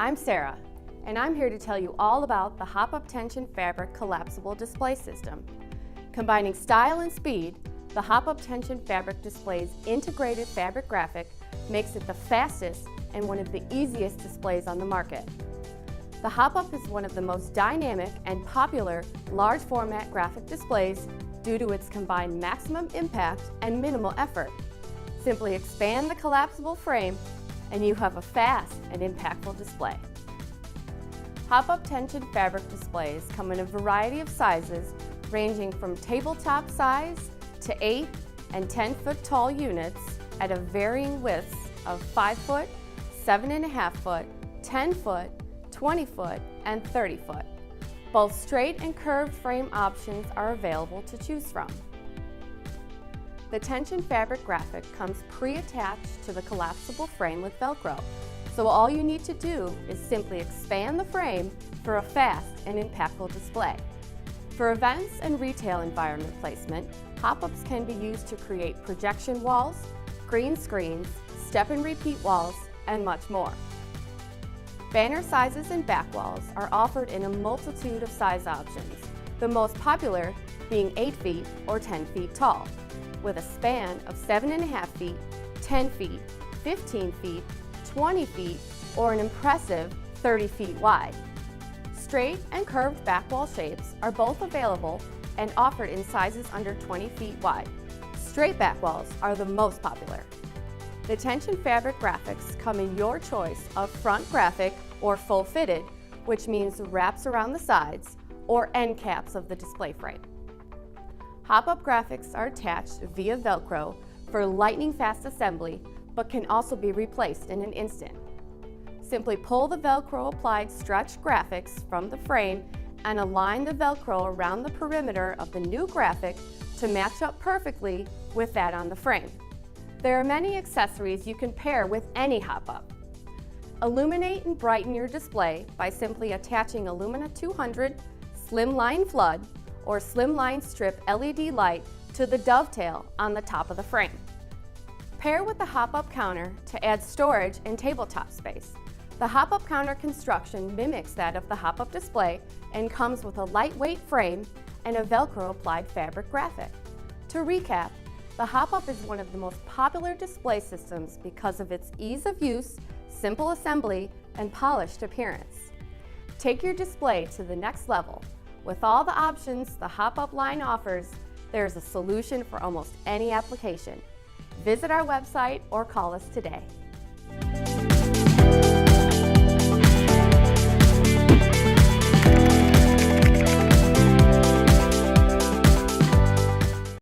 I'm Sarah, and I'm here to tell you all about the Hopup Tension Fabric Collapsible Display System. Combining style and speed, the Hopup Tension Fabric Display's integrated fabric graphic makes it the fastest and one of the easiest displays on the market. The Hopup is one of the most dynamic and popular large format graphic displays due to its combined maximum impact and minimal effort. Simply expand the collapsible frame and you have a fast and impactful display. Hopup Tension fabric displays come in a variety of sizes ranging from tabletop size to 8 and 10-foot tall units at a varying widths of 5 foot, 7.5 foot, 10 foot, 20 foot, and 30 foot. Both straight and curved frame options are available to choose from. The tension fabric graphic comes pre-attached to the collapsible frame with Velcro, so all you need to do is simply expand the frame for a fast and impactful display. For events and retail environment placement, Hopups can be used to create projection walls, green screens, step and repeat walls, and much more. Banner sizes and back walls are offered in a multitude of size options, the most popular being 8 feet or 10 feet tall, with a span of 7.5 feet, 10 feet, 15 feet, 20 feet, or an impressive 30 feet wide. Straight and curved back wall shapes are both available and offered in sizes under 20 feet wide. Straight back walls are the most popular. The tension fabric graphics come in your choice of front graphic or full fitted, which means wraps around the sides, or end caps of the display frame. Hopup graphics are attached via Velcro for lightning fast assembly, but can also be replaced in an instant. Simply pull the Velcro applied stretch graphics from the frame and align the Velcro around the perimeter of the new graphic to match up perfectly with that on the frame. There are many accessories you can pair with any Hopup. Illuminate and brighten your display by simply attaching a Lumina 200 Slimline Flood or Slimline Strip LED light to the dovetail on the top of the frame. Pair with the Hopup counter to add storage and tabletop space. The Hopup counter construction mimics that of the Hopup display and comes with a lightweight frame and a Velcro applied fabric graphic. To recap, the Hopup is one of the most popular display systems because of its ease of use, simple assembly, and polished appearance. Take your display to the next level. With all the options the Hopup line offers, there's a solution for almost any application. Visit our website or call us today.